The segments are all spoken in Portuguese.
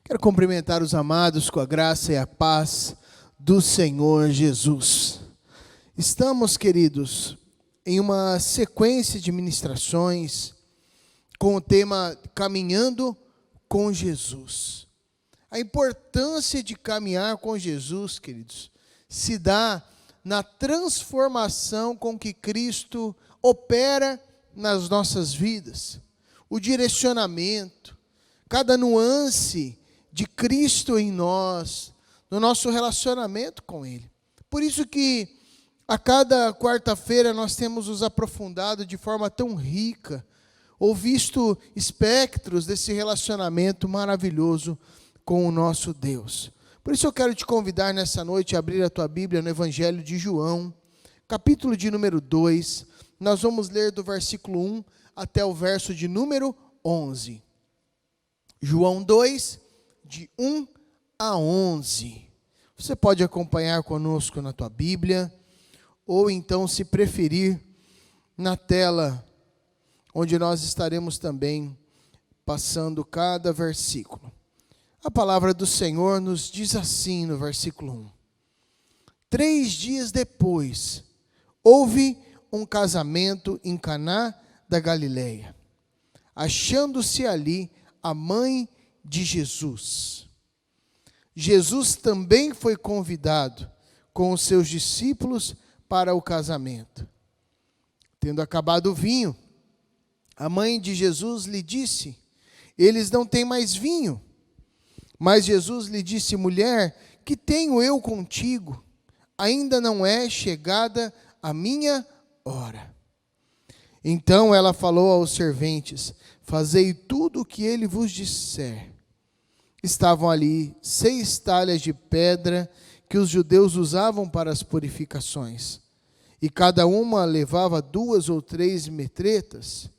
Quero cumprimentar os amados com a graça e a paz do Senhor Jesus. Estamos, queridos, em uma sequência de ministrações com o tema Caminhando com Jesus. A importância de caminhar com Jesus, queridos, se dá na transformação com que Cristo opera nas nossas vidas. O direcionamento, cada nuance de Cristo em nós, no nosso relacionamento com Ele. Por isso que a cada quarta-feira nós temos nos aprofundado de forma tão rica, ou visto espectros desse relacionamento maravilhoso com o nosso Deus. Por isso eu quero te convidar nessa noite a abrir a tua Bíblia no Evangelho de João, capítulo de número 2. Nós vamos ler do versículo 1 até o verso de número 11. João 2, de 1 a 11. Você pode acompanhar conosco na tua Bíblia, ou então, se preferir, na tela, onde nós estaremos também passando cada versículo. A palavra do Senhor nos diz assim no versículo 1. 3 dias depois, houve um casamento em Caná da Galileia, achando-se ali a mãe de Jesus. Jesus também foi convidado com os seus discípulos para o casamento. Tendo acabado o vinho, a mãe de Jesus lhe disse: eles não têm mais vinho. Mas Jesus lhe disse: mulher, que tenho eu contigo? Ainda não é chegada a minha hora. Então ela falou aos serventes: fazei tudo o que ele vos disser. Estavam ali 6 talhas de pedra que os judeus usavam para as purificações, e cada uma levava 2 ou 3 metretas.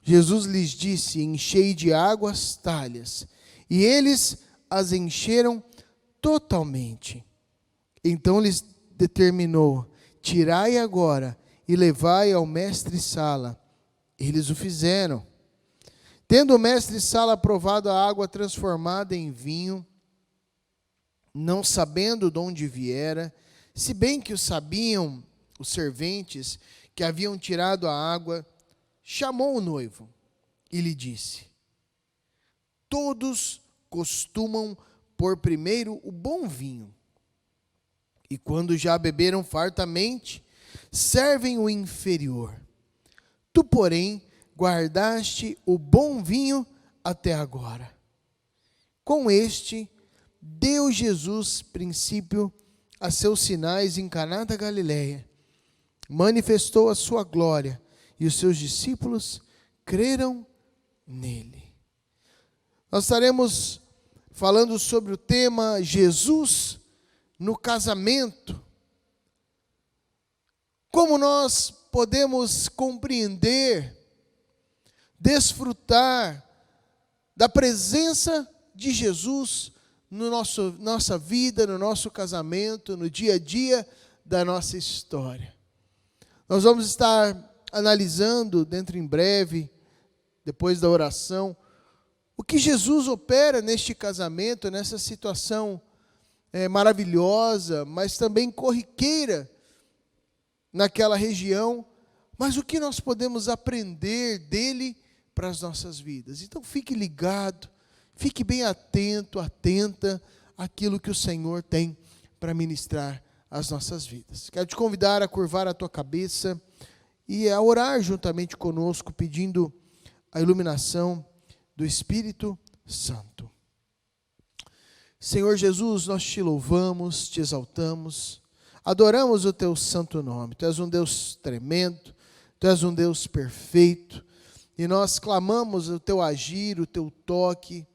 Jesus lhes disse: enchei de água as talhas, e eles as encheram totalmente. Então lhes determinou: tirai agora e levai ao mestre-sala. Eles o fizeram. Tendo o mestre-sala provado a água transformada em vinho, não sabendo de onde viera, se bem que o sabiam os serventes que haviam tirado a água, chamou o noivo e lhe disse: todos costumam pôr primeiro o bom vinho, e quando já beberam fartamente, servem o inferior. Tu, porém, guardaste o bom vinho até agora. Com este, deu Jesus princípio a seus sinais em Caná da Galileia. Manifestou a sua glória, e os seus discípulos creram nele. Nós estaremos falando sobre o tema Jesus no casamento. Como nós podemos compreender, desfrutar da presença de Jesus no nossa vida, no nosso casamento, no dia a dia da nossa história. Nós vamos estar analisando dentro em breve, depois da oração, o que Jesus opera neste casamento, nessa situação maravilhosa, mas também corriqueira naquela região, mas o que nós podemos aprender dele para as nossas vidas. Então fique ligado, fique bem atento, atenta àquilo que o Senhor tem para ministrar às nossas vidas. Quero te convidar a curvar a tua cabeça e a orar juntamente conosco, pedindo a iluminação do Espírito Santo. Senhor Jesus, nós te louvamos, te exaltamos, adoramos o teu santo nome. Tu és um Deus tremendo, tu és um Deus perfeito, e nós clamamos o teu agir, o teu toque,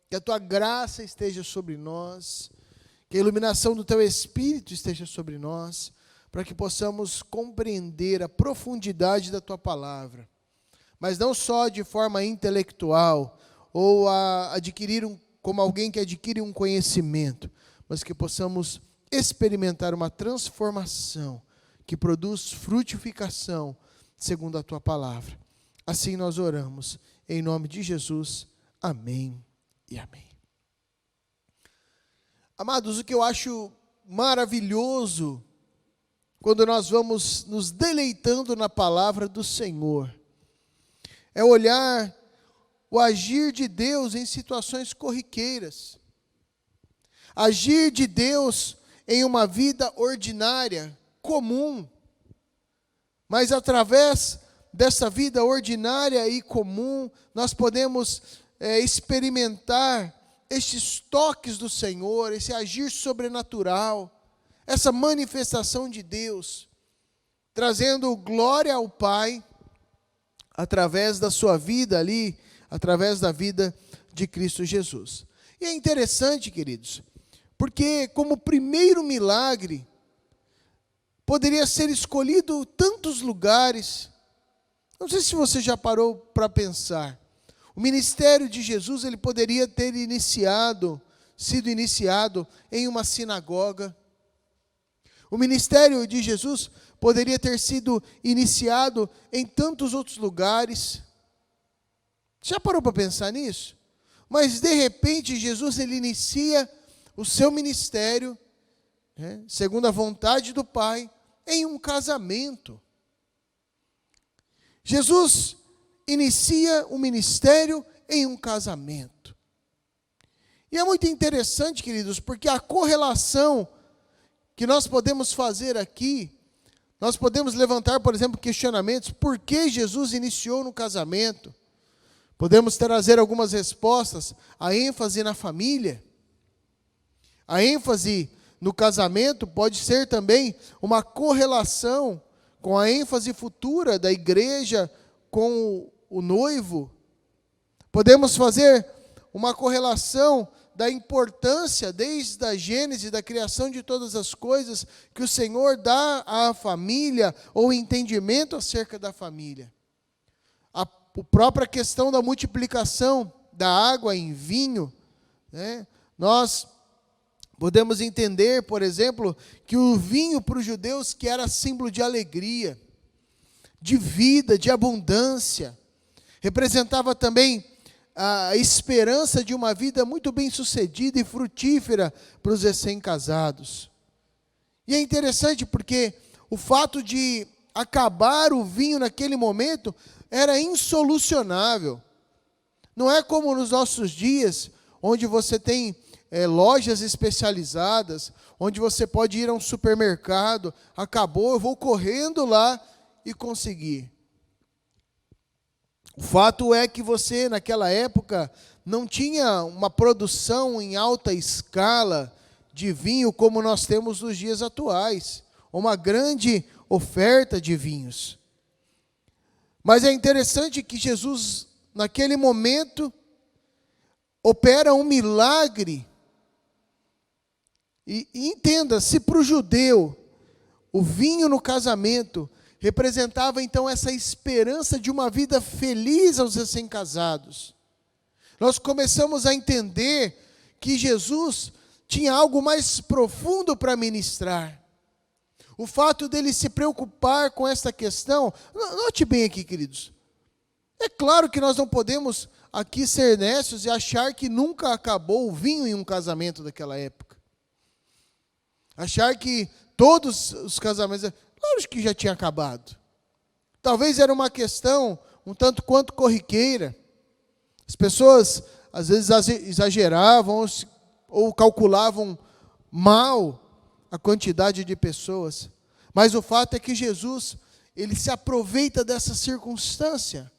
que a tua graça esteja sobre nós, que a iluminação do teu Espírito esteja sobre nós, para que possamos compreender a profundidade da tua palavra, mas não só de forma intelectual, ou como alguém que adquire um conhecimento, mas que possamos experimentar uma transformação que produz frutificação segundo a tua palavra. Assim nós oramos, em nome de Jesus, amém e amém. Amados, o que eu acho maravilhoso, quando nós vamos nos deleitando na palavra do Senhor, é olhar o agir de Deus em situações corriqueiras. Agir de Deus em uma vida ordinária, comum. Mas através dessa vida ordinária e comum, nós podemos experimentar estes toques do Senhor, esse agir sobrenatural, essa manifestação de Deus, trazendo glória ao Pai, através da sua vida ali, através da vida de Cristo Jesus. E é interessante, queridos, porque como primeiro milagre, poderia ser escolhido tantos lugares. Não sei se você já parou para pensar. O ministério de Jesus, ele poderia ter sido iniciado em uma sinagoga. O ministério de Jesus poderia ter sido iniciado em tantos outros lugares. Já parou para pensar nisso? Mas de repente Jesus ele inicia o seu ministério, segundo a vontade do Pai, em um casamento. Jesus inicia o ministério em um casamento. E é muito interessante, queridos, porque a correlação que nós podemos fazer aqui, nós podemos levantar, por exemplo, questionamentos, por que Jesus iniciou no casamento? Podemos trazer algumas respostas, a ênfase na família. A ênfase no casamento pode ser também uma correlação com a ênfase futura da igreja com o noivo. Podemos fazer uma correlação da importância, desde a gênese, da criação de todas as coisas, que o Senhor dá à família, ou entendimento acerca da família. A própria questão da multiplicação da água em vinho, nós podemos entender, por exemplo, que o vinho para os judeus, que era símbolo de alegria, de vida, de abundância, representava também a esperança de uma vida muito bem sucedida e frutífera para os recém-casados. E é interessante porque o fato de acabar o vinho naquele momento era insolucionável. Não é como nos nossos dias, onde você tem lojas especializadas, onde você pode ir a um supermercado, acabou, eu vou correndo lá e conseguir. O fato é que você, naquela época, não tinha uma produção em alta escala de vinho como nós temos nos dias atuais, uma grande oferta de vinhos. Mas é interessante que Jesus, naquele momento, opera um milagre. E entenda, se para o judeu o vinho no casamento representava então essa esperança de uma vida feliz aos recém-casados, nós começamos a entender que Jesus tinha algo mais profundo para ministrar. O fato dele se preocupar com essa questão, note bem aqui, queridos, é claro que nós não podemos aqui ser necios e achar que nunca acabou o vinho em um casamento daquela época. Achar que todos os casamentos, claro que já tinha acabado. Talvez era uma questão um tanto quanto corriqueira. As pessoas às vezes exageravam ou calculavam mal a quantidade de pessoas. Mas o fato é que Jesus, ele se aproveita dessa circunstância.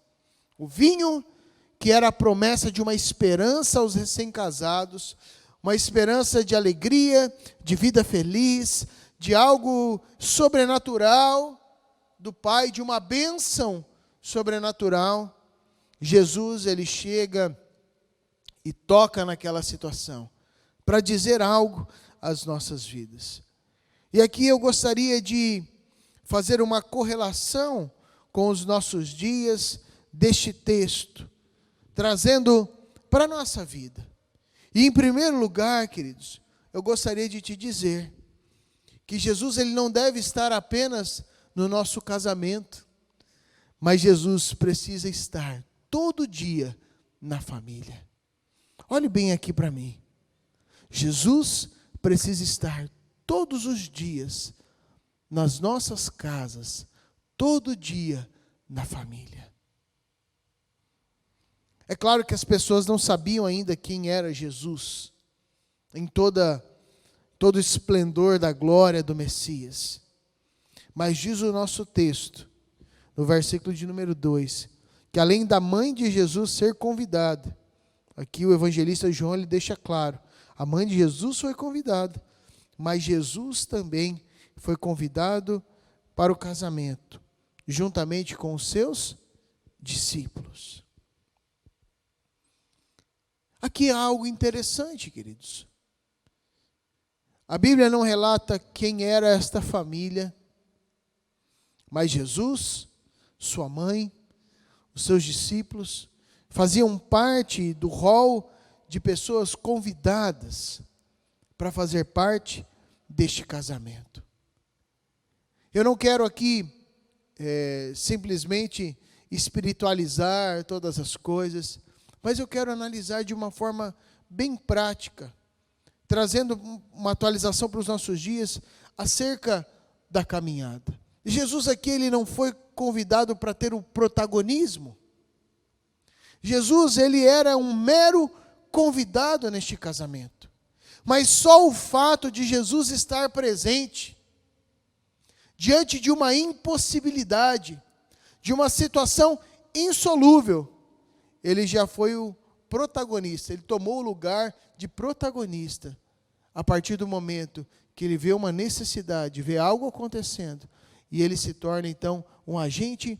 O vinho, que era a promessa de uma esperança aos recém-casados, uma esperança de alegria, de vida feliz, de algo sobrenatural do Pai, de uma bênção sobrenatural. Jesus, ele chega e toca naquela situação para dizer algo às nossas vidas. E aqui eu gostaria de fazer uma correlação com os nossos dias deste texto, trazendo para a nossa vida. E em primeiro lugar, queridos, eu gostaria de te dizer que Jesus, ele não deve estar apenas no nosso casamento, mas Jesus precisa estar todo dia na família. Olhe bem aqui para mim. Jesus precisa estar todos os dias nas nossas casas, todo dia na família. É claro que as pessoas não sabiam ainda quem era Jesus, em todo o esplendor da glória do Messias. Mas diz o nosso texto, no versículo de número 2, que além da mãe de Jesus ser convidada, aqui o evangelista João ele deixa claro, a mãe de Jesus foi convidada, mas Jesus também foi convidado para o casamento, juntamente com os seus discípulos. Aqui há algo interessante, queridos. A Bíblia não relata quem era esta família, mas Jesus, sua mãe, os seus discípulos, faziam parte do rol de pessoas convidadas para fazer parte deste casamento. Eu não quero aqui simplesmente espiritualizar todas as coisas, mas eu quero analisar de uma forma bem prática, trazendo uma atualização para os nossos dias acerca da caminhada. Jesus aqui ele não foi convidado para ter o protagonismo. Jesus ele era um mero convidado neste casamento. Mas só o fato de Jesus estar presente, diante de uma impossibilidade, de uma situação insolúvel, ele já foi o protagonista, ele tomou o lugar de protagonista, a partir do momento que ele vê uma necessidade, vê algo acontecendo, e ele se torna então um agente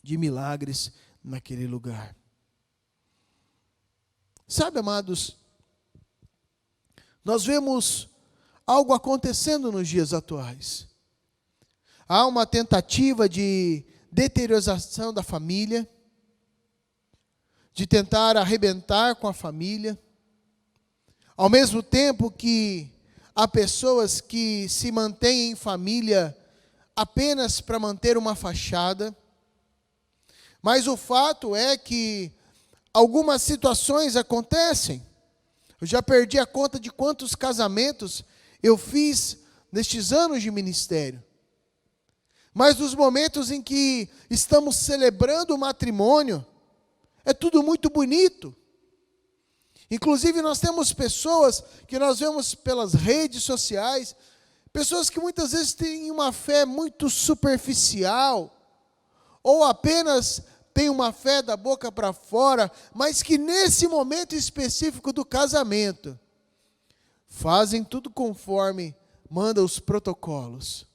de milagres naquele lugar. Sabe, amados, nós vemos algo acontecendo nos dias atuais. Há uma tentativa de deteriorização da família, de tentar arrebentar com a família, ao mesmo tempo que há pessoas que se mantêm em família apenas para manter uma fachada, mas o fato é que algumas situações acontecem. Eu já perdi a conta de quantos casamentos eu fiz nestes anos de ministério. Mas nos momentos em que estamos celebrando o matrimônio, é tudo muito bonito. Inclusive nós temos pessoas que nós vemos pelas redes sociais, pessoas que muitas vezes têm uma fé muito superficial, ou apenas têm uma fé da boca para fora, mas que nesse momento específico do casamento, fazem tudo conforme manda os protocolos.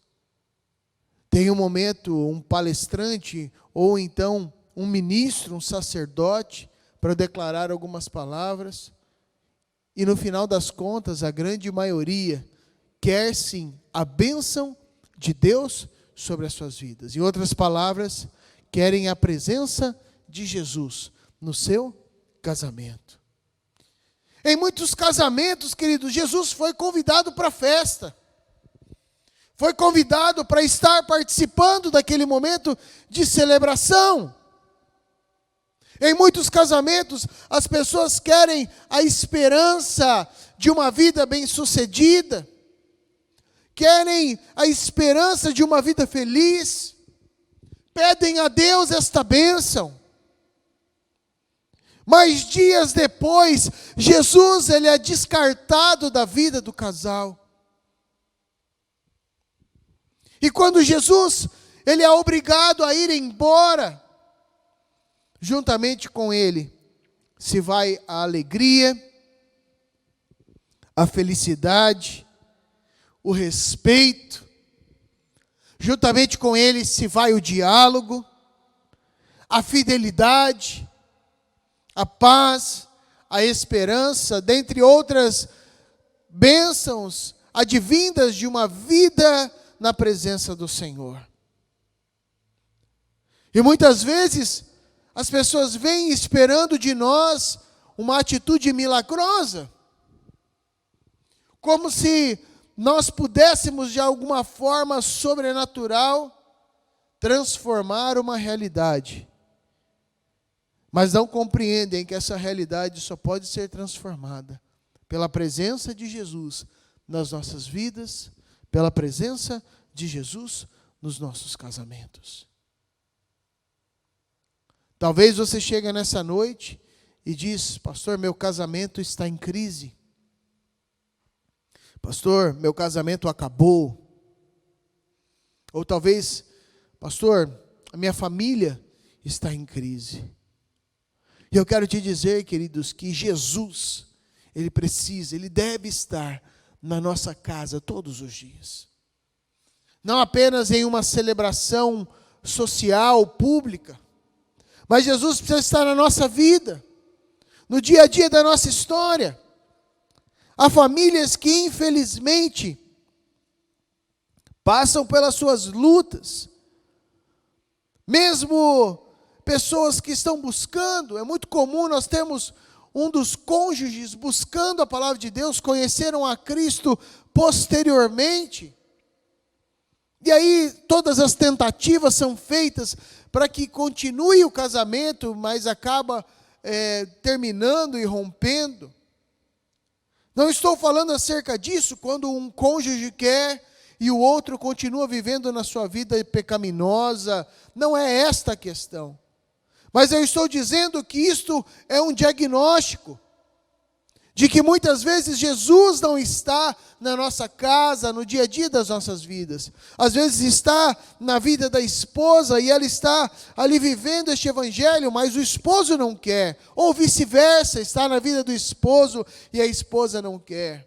Tem um momento, um palestrante, ou então um ministro, um sacerdote, para declarar algumas palavras, e no final das contas, a grande maioria quer sim a bênção de Deus sobre as suas vidas. Em outras palavras, querem a presença de Jesus no seu casamento. Em muitos casamentos, queridos, Jesus foi convidado para a festa. Foi convidado para estar participando daquele momento de celebração. Em muitos casamentos, as pessoas querem a esperança de uma vida bem-sucedida, querem a esperança de uma vida feliz, pedem a Deus esta bênção. Mas dias depois, Jesus ele é descartado da vida do casal. E quando Jesus ele é obrigado a ir embora, juntamente com ele se vai a alegria, a felicidade, o respeito, juntamente com ele se vai o diálogo, a fidelidade, a paz, a esperança, dentre outras bênçãos advindas de uma vida na presença do Senhor. E muitas vezes as pessoas vêm esperando de nós uma atitude milagrosa, como se nós pudéssemos de alguma forma sobrenatural transformar uma realidade. Mas não compreendem que essa realidade só pode ser transformada pela presença de Jesus nas nossas vidas, pela presença de Jesus nos nossos casamentos. Talvez você chegue nessa noite e diz: pastor, meu casamento está em crise. Pastor, meu casamento acabou. Ou talvez: pastor, a minha família está em crise. E eu quero te dizer, queridos, que Jesus, Ele deve estar na nossa casa todos os dias. Não apenas em uma celebração social, pública, mas Jesus precisa estar na nossa vida, no dia a dia da nossa história. Há famílias que, infelizmente, passam pelas suas lutas, mesmo pessoas que estão buscando. É muito comum nós termos um dos cônjuges buscando a palavra de Deus, conheceram a Cristo posteriormente, e aí todas as tentativas são feitas para que continue o casamento, mas acaba terminando e rompendo. Não estou falando acerca disso quando um cônjuge quer e o outro continua vivendo na sua vida pecaminosa. Não é esta a questão. Mas eu estou dizendo que isto é um diagnóstico de que muitas vezes Jesus não está na nossa casa, no dia a dia das nossas vidas. Às vezes está na vida da esposa e ela está ali vivendo este evangelho, mas o esposo não quer. Ou vice-versa, está na vida do esposo e a esposa não quer.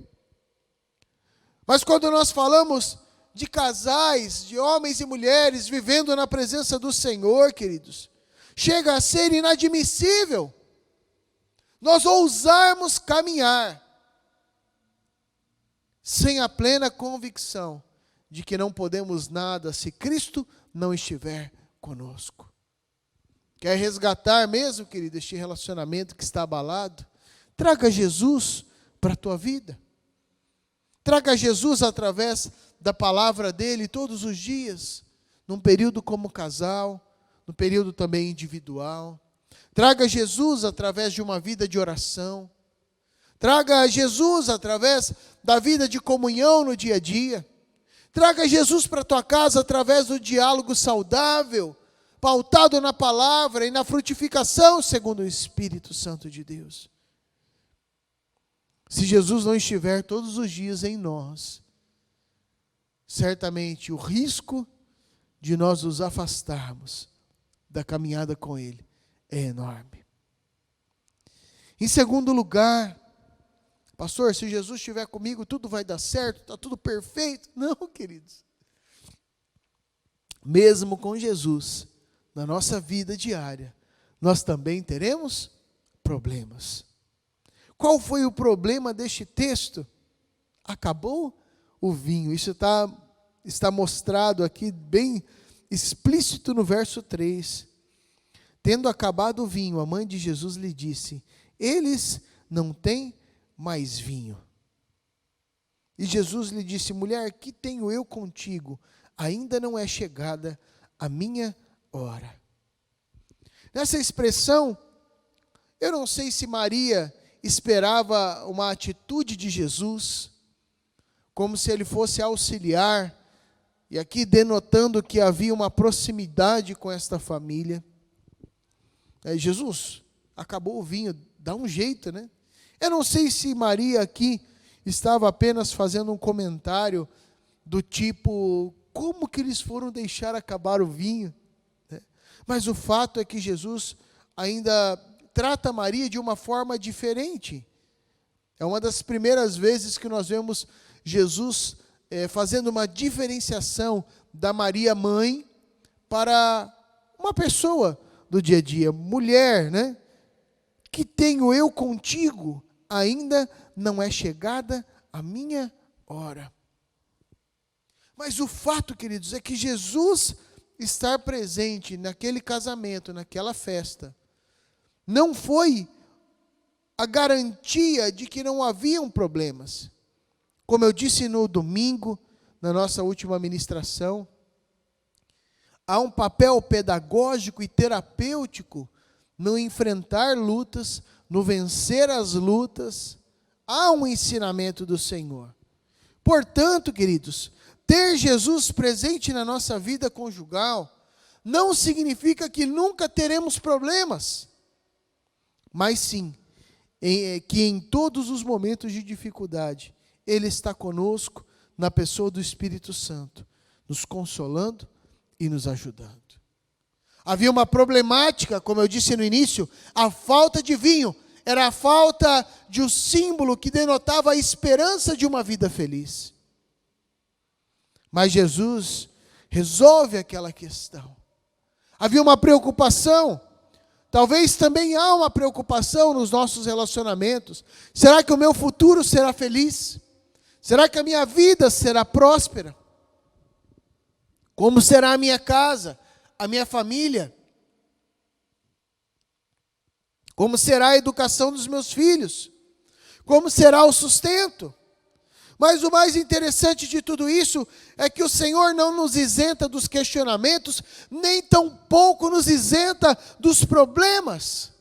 Mas quando nós falamos de casais, de homens e mulheres vivendo na presença do Senhor, queridos, chega a ser inadmissível nós ousarmos caminhar sem a plena convicção de que não podemos nada se Cristo não estiver conosco. Quer resgatar mesmo, querido, este relacionamento que está abalado? Traga Jesus para a tua vida. Traga Jesus através da palavra dele todos os dias, num período como casal, no período também individual. Traga Jesus através de uma vida de oração. Traga Jesus através da vida de comunhão no dia a dia. Traga Jesus para a tua casa através do diálogo saudável, pautado na palavra e na frutificação segundo o Espírito Santo de Deus. Se Jesus não estiver todos os dias em nós, certamente o risco de nós nos afastarmos da caminhada com Ele é enorme. Em segundo lugar, pastor, se Jesus estiver comigo, tudo vai dar certo, está tudo perfeito. Não, queridos. Mesmo com Jesus, na nossa vida diária, nós também teremos problemas. Qual foi o problema deste texto? Acabou o vinho. Isso está mostrado aqui bem explícito no verso 3. Tendo acabado o vinho, a mãe de Jesus lhe disse: eles não têm mais vinho. E Jesus lhe disse: mulher, que tenho eu contigo? Ainda não é chegada a minha hora. Nessa expressão, eu não sei se Maria esperava uma atitude de Jesus, como se ele fosse auxiliar, e aqui denotando que havia uma proximidade com esta família. Jesus, acabou o vinho, dá um jeito, né? Eu não sei se Maria aqui estava apenas fazendo um comentário do tipo, como que eles foram deixar acabar o vinho? Mas o fato é que Jesus ainda trata Maria de uma forma diferente. É uma das primeiras vezes que nós vemos Jesus fazendo uma diferenciação da Maria mãe para uma pessoa do dia a dia. Mulher, né? Que tenho eu contigo? Ainda não é chegada a minha hora. Mas o fato, queridos, é que Jesus estar presente naquele casamento, naquela festa, não foi a garantia de que não haviam problemas. Como eu disse no domingo, na nossa última ministração, há um papel pedagógico e terapêutico no enfrentar lutas, no vencer as lutas, há um ensinamento do Senhor. Portanto, queridos, ter Jesus presente na nossa vida conjugal não significa que nunca teremos problemas, mas sim, que em todos os momentos de dificuldade, Ele está conosco na pessoa do Espírito Santo, nos consolando e nos ajudando. Havia uma problemática, como eu disse no início, a falta de vinho. Era a falta de um símbolo que denotava a esperança de uma vida feliz. Mas Jesus resolve aquela questão. Havia uma preocupação. Talvez também há uma preocupação nos nossos relacionamentos. Será que o meu futuro será feliz? Será que a minha vida será próspera? Como será a minha casa, a minha família? Como será a educação dos meus filhos? Como será o sustento? Mas o mais interessante de tudo isso é que o Senhor não nos isenta dos questionamentos, nem tampouco nos isenta dos problemas.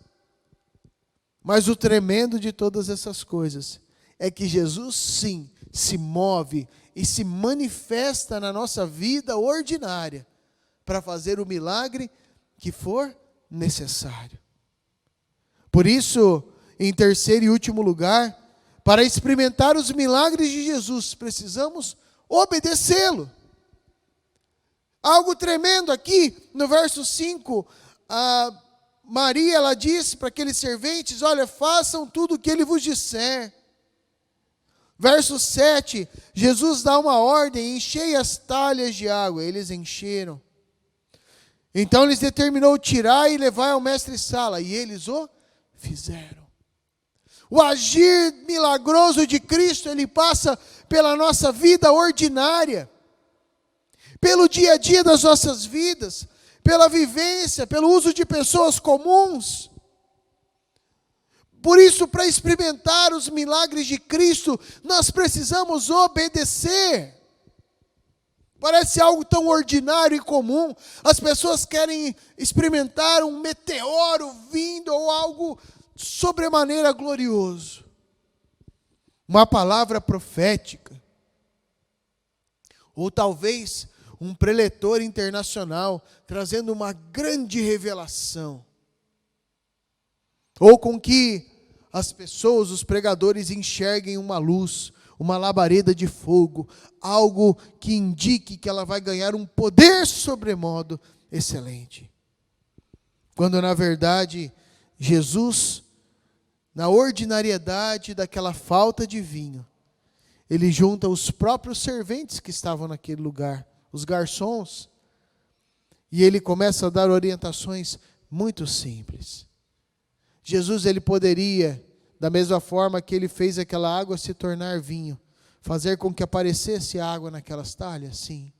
Mas o tremendo de todas essas coisas é que Jesus, sim, se move e se manifesta na nossa vida ordinária para fazer o milagre que for necessário. Por isso, em terceiro e último lugar, para experimentar os milagres de Jesus, precisamos obedecê-lo. Algo tremendo aqui, no verso 5, Maria, ela disse para aqueles serventes, olha, façam tudo o que ele vos disser. Verso 7, Jesus dá uma ordem, enchei as talhas de água, eles encheram. Então lhes determinou tirar e levar ao mestre-sala, e eles o fizeram. O agir milagroso de Cristo, ele passa pela nossa vida ordinária, pelo dia a dia das nossas vidas, pela vivência, pelo uso de pessoas comuns. Por isso, para experimentar os milagres de Cristo, nós precisamos obedecer. Parece algo tão ordinário e comum. As pessoas querem experimentar um meteoro vindo ou algo sobremaneira glorioso. Uma palavra profética. Ou talvez um preletor internacional trazendo uma grande revelação. Ou com que as pessoas, os pregadores, enxerguem uma luz, uma labareda de fogo, algo que indique que ela vai ganhar um poder sobremodo excelente. Quando na verdade, Jesus, na ordinariedade daquela falta de vinho, ele junta os próprios serventes que estavam naquele lugar, os garçons, e ele começa a dar orientações muito simples. Jesus, ele poderia, da mesma forma que ele fez aquela água se tornar vinho, fazer com que aparecesse água naquelas talhas? Sim.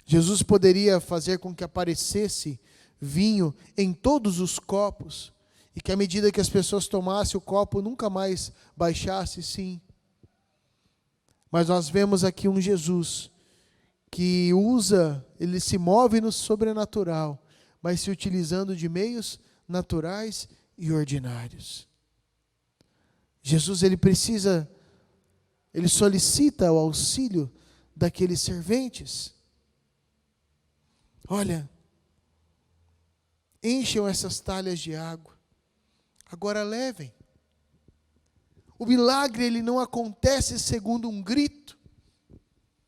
Jesus poderia fazer com que aparecesse vinho em todos os copos, e que à medida que as pessoas tomassem o copo nunca mais baixasse? Sim. Mas nós vemos aqui um Jesus que ele se move no sobrenatural, mas se utilizando de meios naturais e ordinários. Jesus, ele solicita o auxílio daqueles serventes. Olha, encham essas talhas de água, agora levem. O milagre, ele não acontece segundo um grito.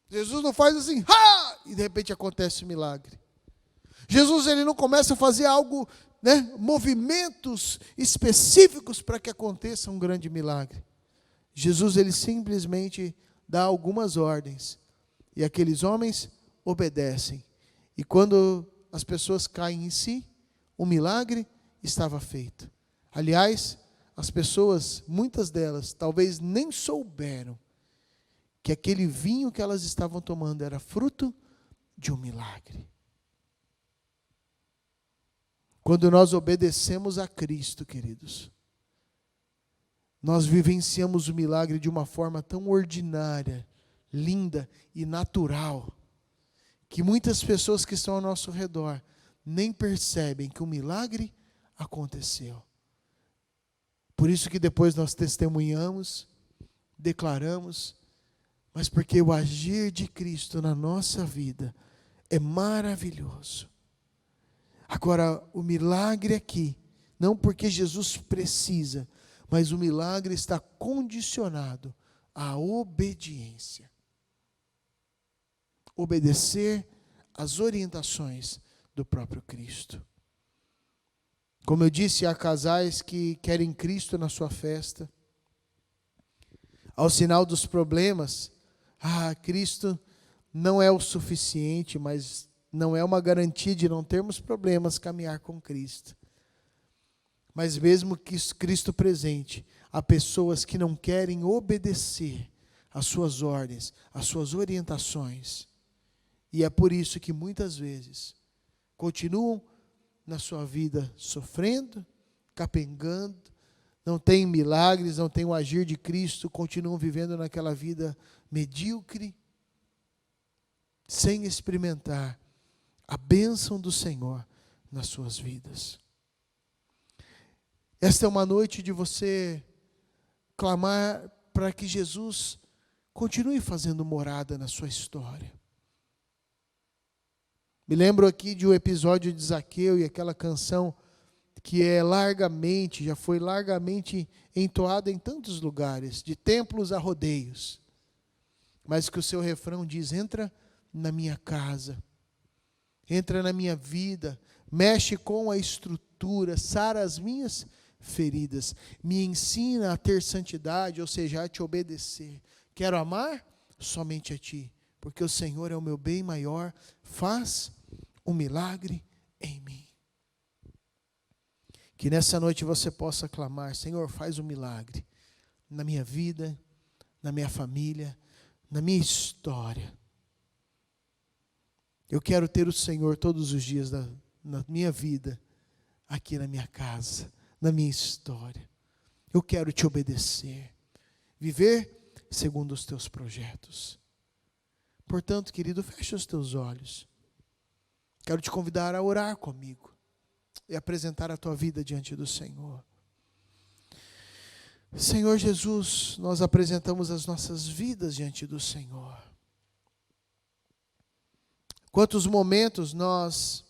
Jesus não faz assim, ha! E de repente acontece o milagre. Jesus, ele não começa a fazer algo, movimentos específicos para que aconteça um grande milagre. Jesus, ele simplesmente dá algumas ordens, e aqueles homens obedecem. E quando as pessoas caem em si, o milagre estava feito. Aliás, as pessoas, muitas delas, talvez nem souberam que aquele vinho que elas estavam tomando era fruto de um milagre. Quando nós obedecemos a Cristo, queridos, nós vivenciamos o milagre de uma forma tão ordinária, linda e natural, que muitas pessoas que estão ao nosso redor nem percebem que o milagre aconteceu. Por isso que depois nós testemunhamos, declaramos, mas porque o agir de Cristo na nossa vida é maravilhoso. Agora, o milagre aqui, não porque Jesus precisa, mas o milagre está condicionado à obediência. Obedecer às orientações do próprio Cristo. Como eu disse, há casais que querem Cristo na sua festa. Ao sinal dos problemas, Cristo não é o suficiente, mas não é uma garantia de não termos problemas caminhar com Cristo. Mas mesmo que Cristo presente, há pessoas que não querem obedecer às suas ordens, às suas orientações. E é por isso que muitas vezes continuam na sua vida sofrendo, capengando, não tem milagres, não tem o agir de Cristo, continuam vivendo naquela vida medíocre, sem experimentar a bênção do Senhor nas suas vidas. Esta é uma noite de você clamar para que Jesus continue fazendo morada na sua história. Me lembro aqui de um episódio de Zaqueu e aquela canção que já foi largamente entoada em tantos lugares, de templos a rodeios. Mas que o seu refrão diz: entra na minha casa, entra na minha vida, mexe com a estrutura, sara as minhas feridas, me ensina a ter santidade, ou seja, a te obedecer. Quero amar somente a ti, porque o Senhor é o meu bem maior, faz um milagre em mim. Que nessa noite você possa clamar: Senhor, faz um milagre na minha vida, na minha família, na minha história. Eu quero ter o Senhor todos os dias na minha vida, aqui na minha casa, na minha história. Eu quero te obedecer, viver segundo os teus projetos. Portanto, querido, feche os teus olhos. Quero te convidar a orar comigo e apresentar a tua vida diante do Senhor. Senhor Jesus, nós apresentamos as nossas vidas diante do Senhor. Quantos momentos nós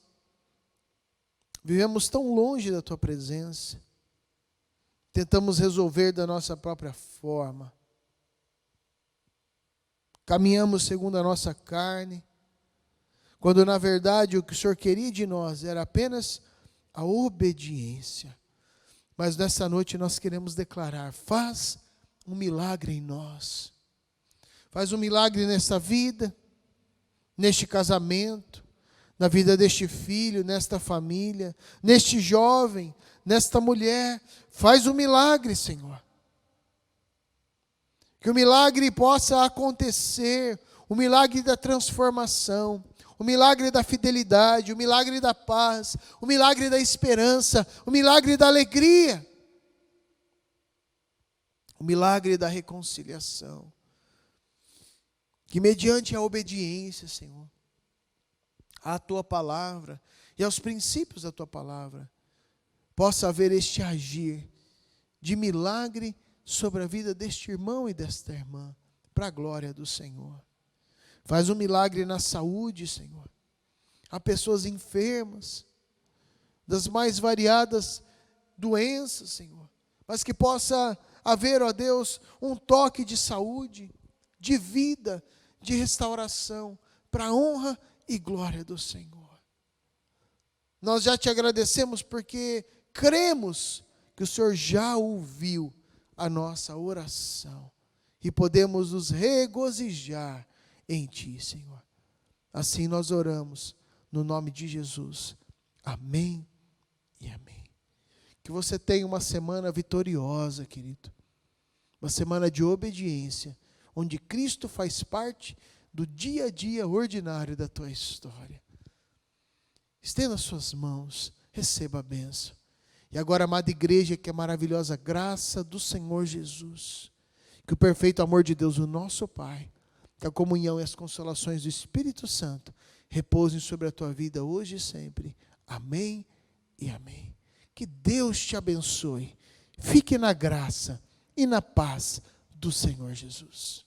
vivemos tão longe da tua presença, tentamos resolver da nossa própria forma, caminhamos segundo a nossa carne, quando na verdade o que o Senhor queria de nós era apenas a obediência. Mas nessa noite nós queremos declarar: faz um milagre em nós, faz um milagre nessa vida, neste casamento, na vida deste filho, nesta família, neste jovem, nesta mulher. Faz um milagre, Senhor. Que o milagre possa acontecer, o milagre da transformação, o milagre da fidelidade, o milagre da paz, o milagre da esperança, o milagre da alegria, o milagre da reconciliação. Que mediante a obediência, Senhor, à tua palavra e aos princípios da tua palavra, possa haver este agir de milagre sobre a vida deste irmão e desta irmã, para a glória do Senhor. Faz um milagre na saúde, Senhor. Há pessoas enfermas, das mais variadas doenças, Senhor, mas que possa haver, ó Deus, um toque de saúde, de vida, de restauração, para a honra e glória do Senhor. Nós já te agradecemos porque cremos que o Senhor já ouviu a nossa oração e podemos nos regozijar em Ti, Senhor. Assim nós oramos, no nome de Jesus. Amém e amém. Que você tenha uma semana vitoriosa, querido. Uma semana de obediência, onde Cristo faz parte do dia a dia ordinário da tua história. Estenda as suas mãos, receba a bênção. E agora, amada igreja, que a maravilhosa graça do Senhor Jesus, que o perfeito amor de Deus, o nosso Pai, que a comunhão e as consolações do Espírito Santo repousem sobre a tua vida hoje e sempre. Amém e amém. Que Deus te abençoe. Fique na graça e na paz do Senhor Jesus.